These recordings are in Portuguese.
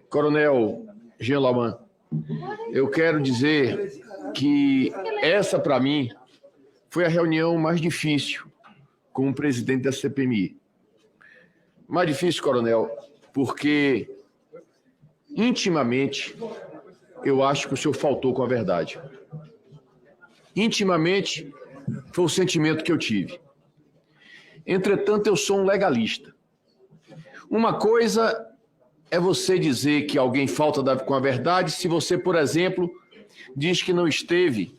Coronel Jean Lauman, eu quero dizer que essa, para mim, foi a reunião mais difícil com o presidente da CPMI. Mais difícil, coronel, porque intimamente eu acho que o senhor faltou com a verdade. Intimamente foi o sentimento que eu tive. Entretanto, eu sou um legalista. Uma coisa é você dizer que alguém falta com a verdade se você, por exemplo, diz que não esteve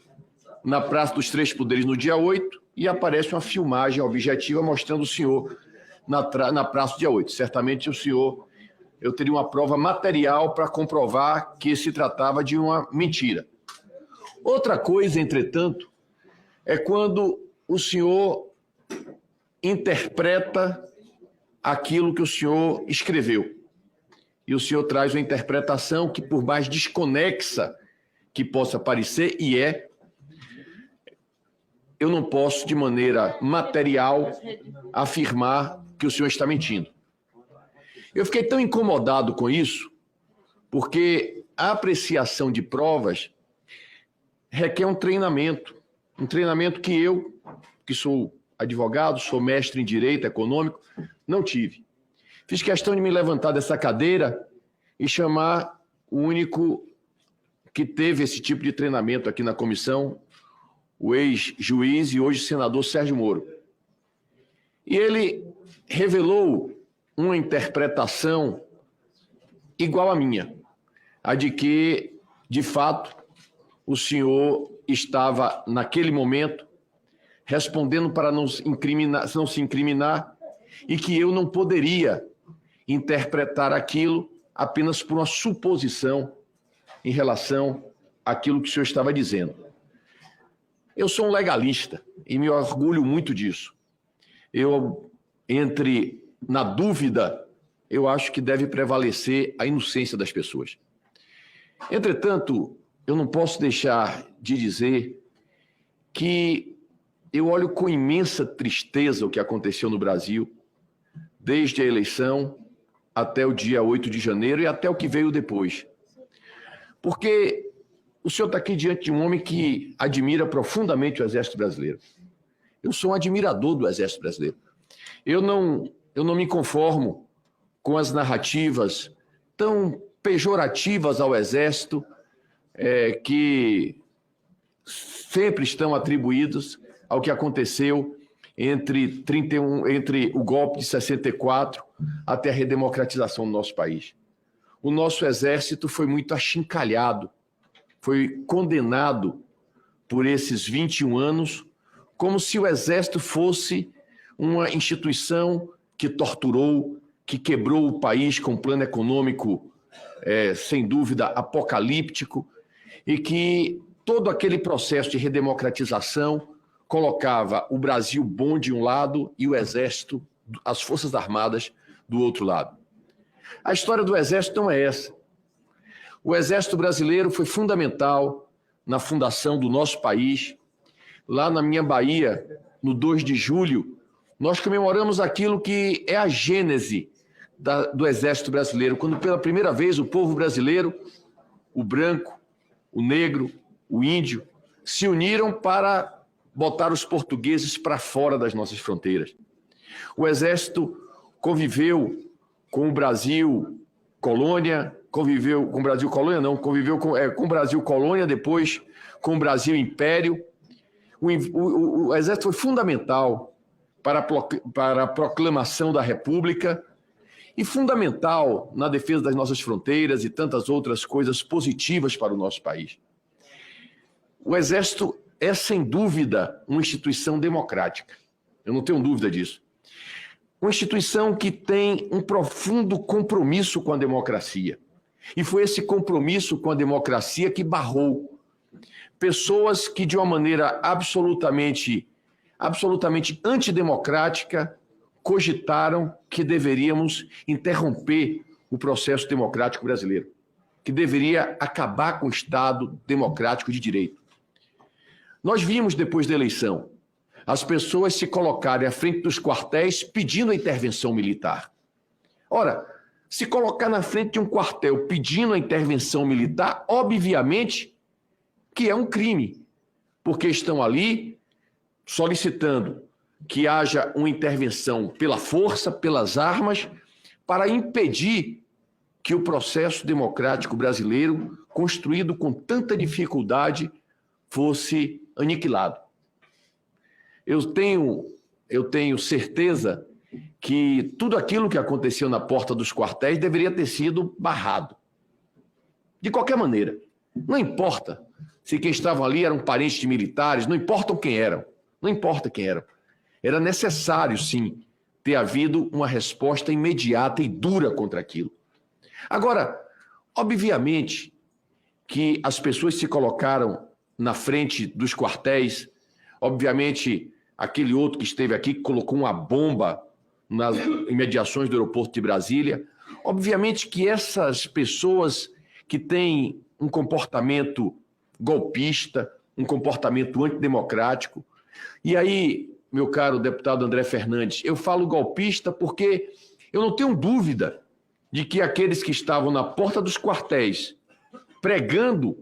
na Praça dos Três Poderes no dia 8 e aparece uma filmagem objetiva mostrando o senhor na Praça do dia 8. Certamente o senhor, eu teria uma prova material para comprovar que se tratava de uma mentira. Outra coisa, entretanto, é quando o senhor interpreta aquilo que o senhor escreveu. E o senhor traz uma interpretação que, por mais desconexa que possa parecer, eu não posso, de maneira material, afirmar que o senhor está mentindo. Eu fiquei tão incomodado com isso, porque a apreciação de provas requer um treinamento que eu, que sou advogado, sou mestre em direito econômico, não tive. Fiz questão de me levantar dessa cadeira e chamar o único que teve esse tipo de treinamento aqui na comissão, o ex-juiz e hoje senador Sérgio Moro. E ele revelou uma interpretação igual à minha, a de que, de fato, o senhor estava, naquele momento, respondendo para não se incriminar e que eu não poderia interpretar aquilo apenas por uma suposição em relação àquilo que o senhor estava dizendo. Eu sou um legalista e me orgulho muito disso. Na dúvida, eu acho que deve prevalecer a inocência das pessoas. Entretanto, eu não posso deixar de dizer que eu olho com imensa tristeza o que aconteceu no Brasil, desde a eleição até o dia 8 de janeiro e até o que veio depois. Porque o senhor está aqui diante de um homem que admira profundamente o Exército Brasileiro. Eu sou um admirador do Exército Brasileiro. Eu não me conformo com as narrativas tão pejorativas ao Exército que sempre estão atribuídos ao que aconteceu entre o golpe de 64 até a redemocratização do nosso país. O nosso Exército foi muito achincalhado, foi condenado por esses 21 anos como se o Exército fosse uma instituição que torturou, que quebrou o país com um plano econômico, sem dúvida, apocalíptico, e que todo aquele processo de redemocratização colocava o Brasil bom de um lado e o Exército, as Forças Armadas, do outro lado. A história do Exército não é essa. O Exército Brasileiro foi fundamental na fundação do nosso país. Lá na minha Bahia, no 2 de julho, nós comemoramos aquilo que é a gênese do Exército Brasileiro, quando pela primeira vez o povo brasileiro, o branco, o negro, o índio, se uniram para botar os portugueses para fora das nossas fronteiras. O Exército conviveu com o Brasil colônia, conviveu com o Brasil colônia, não, conviveu com o Brasil colônia, depois com o Brasil império. O Exército foi fundamental para a proclamação da República e fundamental na defesa das nossas fronteiras e tantas outras coisas positivas para o nosso país. O Exército é, sem dúvida, uma instituição democrática. Eu não tenho dúvida disso. Uma instituição que tem um profundo compromisso com a democracia. E foi esse compromisso com a democracia que barrou pessoas que, de uma maneira absolutamente antidemocrática, cogitaram que deveríamos interromper o processo democrático brasileiro, que deveria acabar com o Estado democrático de direito. Nós vimos, depois da eleição, as pessoas se colocarem à frente dos quartéis pedindo a intervenção militar. Ora, se colocar na frente de um quartel pedindo a intervenção militar, obviamente que é um crime, porque estão ali solicitando que haja uma intervenção pela força, pelas armas, para impedir que o processo democrático brasileiro, construído com tanta dificuldade, fosse aniquilado. Eu tenho certeza que tudo aquilo que aconteceu na porta dos quartéis deveria ter sido barrado. De qualquer maneira, não importa se quem estavam ali eram parentes de militares, não importa quem eram, não importa quem eram. Era necessário, sim, ter havido uma resposta imediata e dura contra aquilo. Agora, obviamente que as pessoas se colocaram na frente dos quartéis, obviamente aquele outro que esteve aqui que colocou uma bomba nas imediações do aeroporto de Brasília, obviamente que essas pessoas que têm um comportamento golpista, um comportamento antidemocrático, e aí, meu caro deputado André Fernandes, eu falo golpista porque eu não tenho dúvida de que aqueles que estavam na porta dos quartéis pregando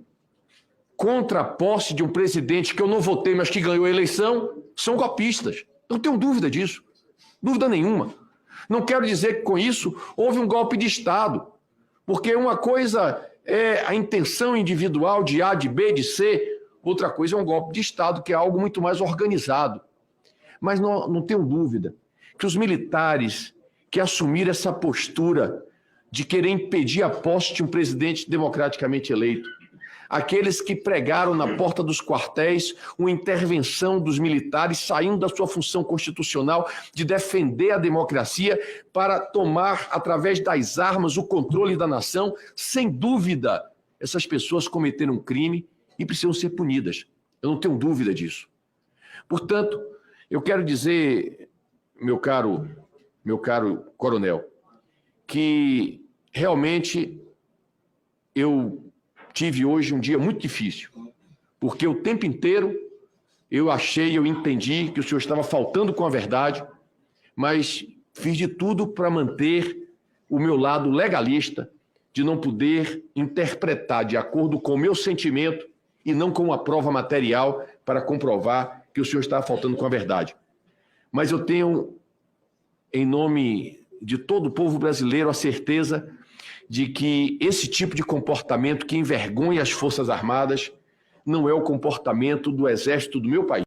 contra a posse de um presidente que eu não votei, mas que ganhou a eleição, são golpistas. Não tenho dúvida disso. Dúvida nenhuma. Não quero dizer que com isso houve um golpe de Estado, porque uma coisa é a intenção individual de A, de B, de C, outra coisa é um golpe de Estado, que é algo muito mais organizado. Mas não tenho dúvida que os militares que assumiram essa postura de querer impedir a posse de um presidente democraticamente eleito, aqueles que pregaram na porta dos quartéis uma intervenção dos militares saindo da sua função constitucional de defender a democracia para tomar, através das armas, o controle da nação, sem dúvida, essas pessoas cometeram um crime e precisam ser punidas. Eu não tenho dúvida disso. Portanto, eu quero dizer, meu caro coronel, que realmente eu tive hoje um dia muito difícil, porque o tempo inteiro eu entendi que o senhor estava faltando com a verdade, mas fiz de tudo para manter o meu lado legalista, de não poder interpretar de acordo com o meu sentimento e não com uma prova material para comprovar que o senhor estava faltando com a verdade. Mas eu tenho, em nome de todo o povo brasileiro, a certeza de que esse tipo de comportamento que envergonha as Forças Armadas não é o comportamento do Exército do meu país.